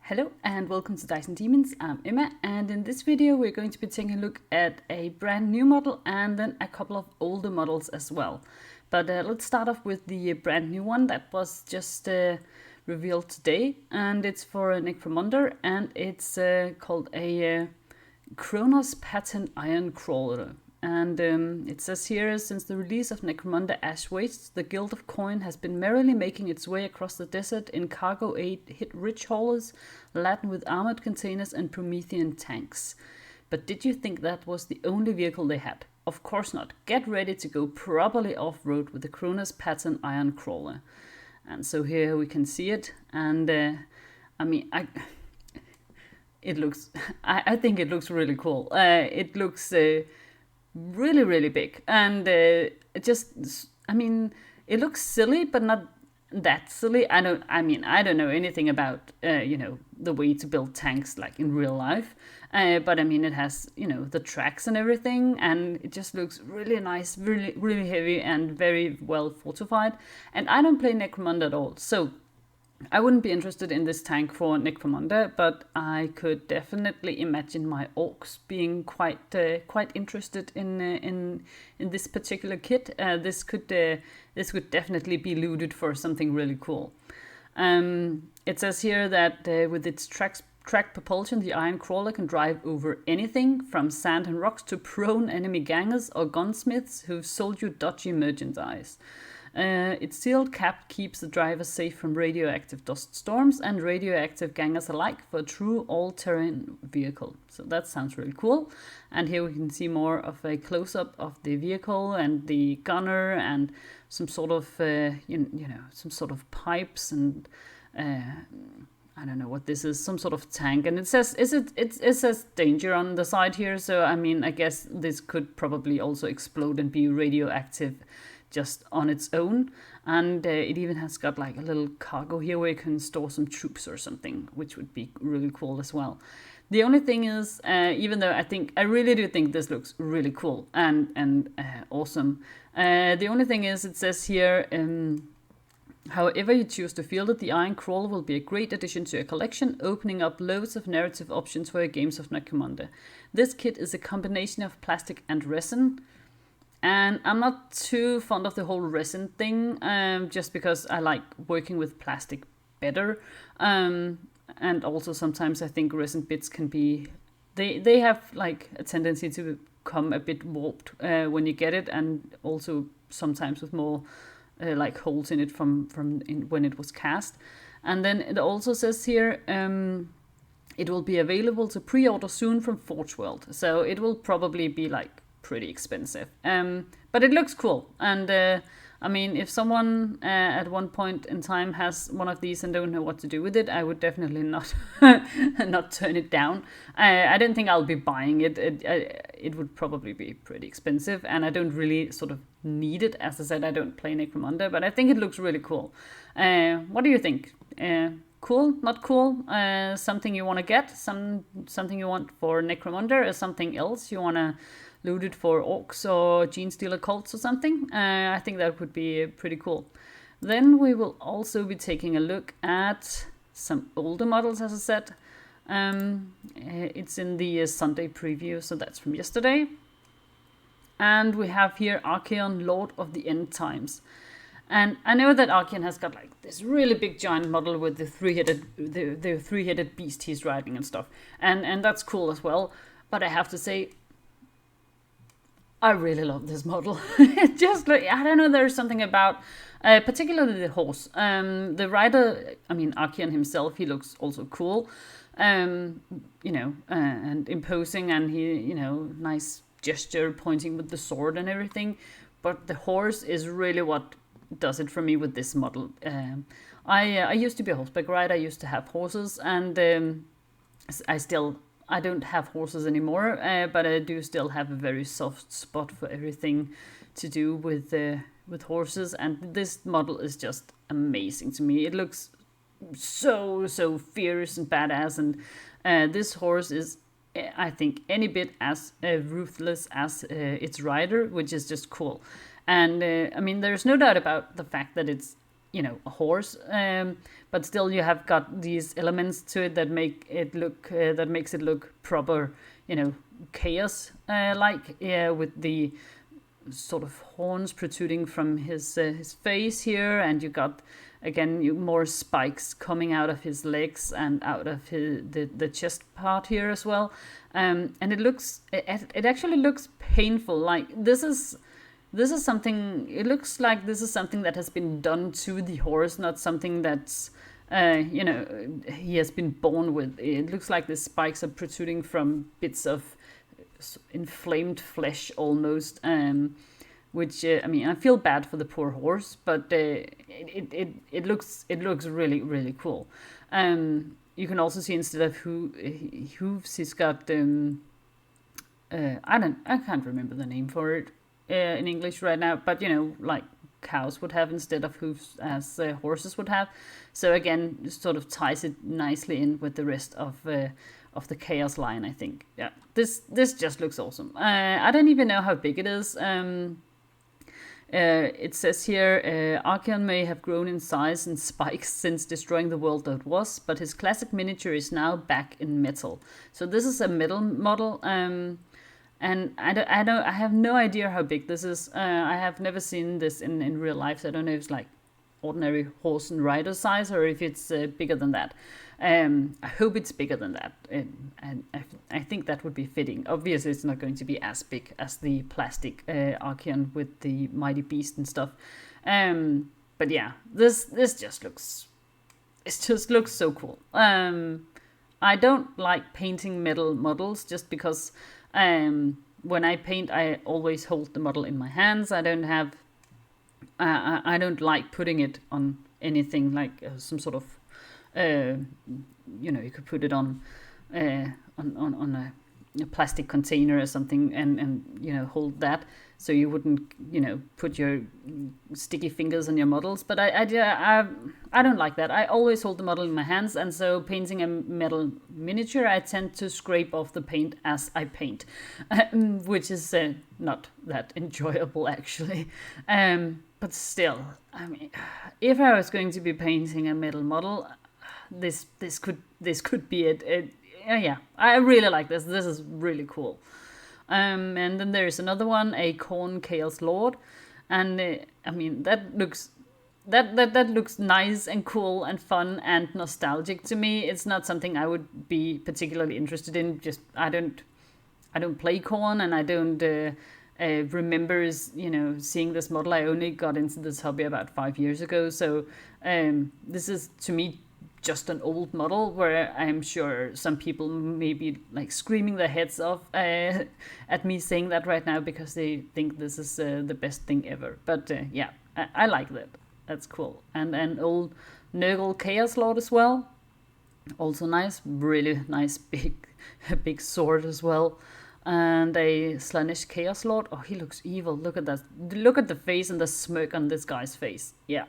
Hello and welcome to Dice and Demons. I'm Emma, and in this video we're going to be taking a look at a brand new model and then a couple of older models as well. But let's start off with the brand new one that was just revealed today, and it's for a Necromunda, and it's called a Kronos Pattern Iron Crawler. And it says here, since the release of Necromunda Ash Wastes, the Guild of Coin has been merrily making its way across the desert in cargo aid, hit rich haulers, laden with armored containers and Promethean tanks. But did you think that was the only vehicle they had? Of course not. Get ready to go properly off-road with the Kronos Pattern Iron Crawler. And so here we can see it, and it looks, I think it looks really cool. It looks really big, and it looks silly, but not that silly. I don't know anything about the way to build tanks like in real life, but it has the tracks and everything, and it just looks really nice, really heavy and very well fortified. And I don't play Necromunda at all, so I wouldn't be interested in this tank for Necromunda, but I could definitely imagine my orcs being quite interested in this particular kit. This could definitely be looted for something really cool. It says here that with its track propulsion, the Iron Crawler can drive over anything from sand and rocks to prone enemy gangers or gunsmiths who've sold you dodgy merchandise. Its sealed cap keeps the driver safe from radioactive dust storms and radioactive gangers alike for a true all-terrain vehicle. So that sounds really cool. And here we can see more of a close-up of the vehicle and the gunner and some sort of some sort of pipes and I don't know what this is, some sort of tank. And it says it says danger on the side here. So I guess this could probably also explode and be radioactive just on its own. And it even has got like a little cargo here where you can store some troops or something, which would be really cool as well. The only thing is, even though I really do think this looks really cool and awesome, the only thing is, it says here, however you choose to field it, the Iron Crawler will be a great addition to your collection, opening up loads of narrative options for your games of Necromunda. This kit is a combination of plastic and resin, and I'm not too fond of the whole resin thing, just because I like working with plastic better. And also sometimes I think resin bits can be, they have like a tendency to come a bit warped when you get it, and also sometimes with more like holes in it from when it was cast. And then it also says here, it will be available to pre-order soon from Forge World. So it will probably be like pretty expensive, but it looks cool. And if someone at one point in time has one of these and don't know what to do with it, I would definitely not not turn it down. I don't think I'll be buying it. It would probably be pretty expensive, and I don't really sort of need it. As I said, I don't play Necromunda, but I think it looks really cool. What do you think? Cool? Not cool? Something you want to get? Something you want for Necromunda, or something else you want to loot it for orcs or gene stealer cults or something? I think that would be pretty cool. Then we will also be taking a look at some older models, as I said. It's in the Sunday preview, so that's from yesterday. And we have here Archaon, Lord of the End Times. And I know that Archaon has got like this really big giant model with the three-headed beast he's riding and stuff. And that's cool as well. But I have to say, I really love this model. Just like, I don't know, there's something about, particularly the horse. The rider, Archaon himself, he looks also cool, and imposing, and he, nice gesture pointing with the sword and everything. But the horse is really what does it for me with this model. I used to be a horseback rider. I used to have horses, and I don't have horses anymore, but I do still have a very soft spot for everything to do with horses, and this model is just amazing to me. It looks so fierce and badass, and this horse is, I think, any bit as ruthless as its rider, which is just cool. And there's no doubt about the fact that it's a horse, but still you have got these elements to it that makes it look proper, chaos like, with the sort of horns protruding from his face here, and you got again more spikes coming out of his legs and out of the chest part here as well, and it actually looks painful. Like this is something. It looks like this is something that has been done to the horse, not something that's he has been born with. It looks like the spikes are protruding from bits of inflamed flesh almost, which I feel bad for the poor horse, but it looks really really cool. You can also see instead of hooves, he's got I can't remember the name for it in English right now, but like cows would have instead of hooves as horses would have. So again, it sort of ties it nicely in with the rest of the chaos line, I think. Yeah, this just looks awesome. I don't even know how big it is. It says here, Archaon may have grown in size and spikes since destroying the world that was, but his classic miniature is now back in metal. So this is a metal model, and I have no idea how big this is. I have never seen this in real life, so I don't know if it's like ordinary horse and rider size or if it's bigger than that. I hope it's bigger than that, and I think that would be fitting. Obviously, it's not going to be as big as the plastic Archaon with the mighty beast and stuff. But yeah, this just looks so cool. I don't like painting metal models just because when I paint, I always hold the model in my hands. I don't like putting it on anything like some sort of you could put it on a plastic container or something and hold that, so you wouldn't put your sticky fingers on your models. But I don't like that. I always hold the model in my hands, and so painting a metal miniature, I tend to scrape off the paint as I paint, which is not that enjoyable actually. But still, if I was going to be painting a metal model, this could be it. Yeah, I really like this. This is really cool. And then there's another one, a Khorne Chaos Lord, and that looks nice and cool and fun and nostalgic to me. It's not something I would be particularly interested in. Just I don't play Khorne, and I don't remember seeing this model. I only got into this hobby about 5 years ago, so this is to me just an old model where I'm sure some people may be like screaming their heads off at me saying that right now because they think this is the best thing ever. But yeah, I like that. That's cool. And an old Nurgle Chaos Lord as well. Also nice, really nice big sword as well. And a Slaanesh Chaos Lord. Oh, he looks evil. Look at that. Look at the face and the smirk on this guy's face. Yeah.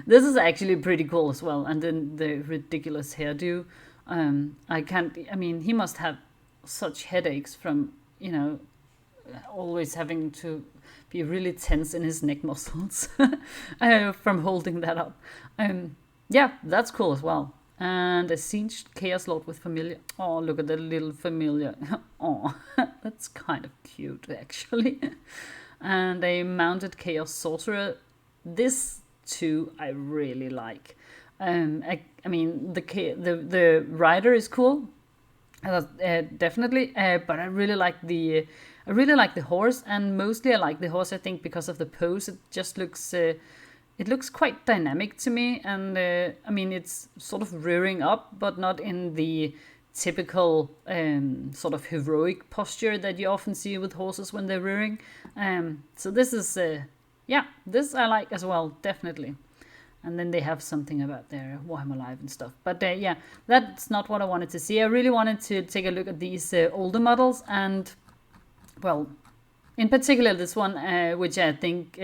This is actually pretty cool as well. And then the ridiculous hairdo. He must have such headaches from, always having to be really tense in his neck muscles from holding that up. Yeah, that's cool as well. And a Singed Chaos Lord with Familiar. Oh, look at that little Familiar. Oh, that's kind of cute, actually. And a Mounted Chaos Sorcerer. This, too, I really like. The rider is cool, definitely. But I really like the horse, and mostly I like the horse, I think, because of the pose. It just looks... it looks quite dynamic to me, and it's sort of rearing up, but not in the typical sort of heroic posture that you often see with horses when they're rearing. So this is, this I like as well, definitely. And then they have something about their Warhammer Live and stuff. But yeah, that's not what I wanted to see. I really wanted to take a look at these older models, and, well, in particular this one, which I think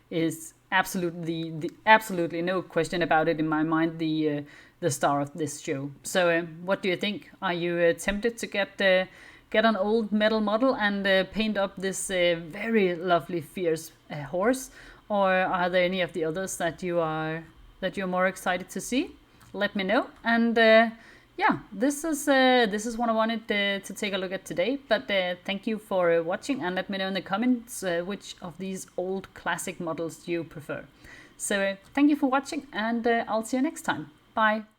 is... absolutely no question about it in my mind, the star of this show. So what do you think? Are you tempted to get an old metal model and paint up this very lovely fierce horse, or are there any of the others that you're more excited to see? Let me know. And yeah, this is what I wanted to take a look at today. But thank you for watching, and let me know in the comments which of these old classic models you prefer. So thank you for watching, and I'll see you next time. Bye.